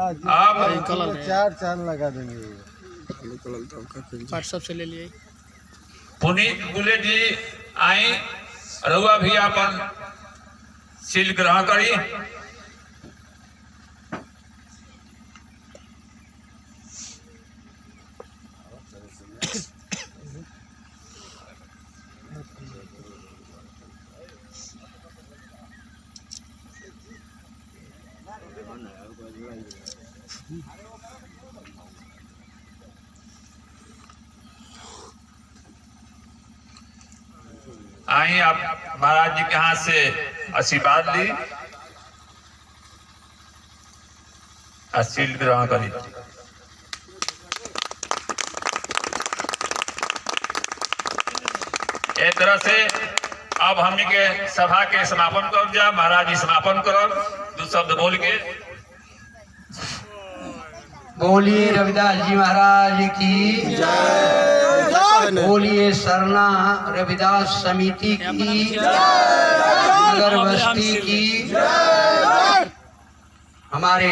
आप चार चांद लगा देंगे। व्हाट्सएप से ले लिए। पुनीत बुले जी आई रउआ भी अपन शील ग्रहण करी। आई आप महाराज जी के हाथ से आशीर्वाद ली, शील ग्रहण करी। एक तरह से अब हम के सभा के समापन कर जा। महाराज जी समापन करो, दो शब्द बोल के। बोलिए रविदास जी महाराज की जय। बोलिए सरना रविदास समिति की नगर बस्ती की हमारे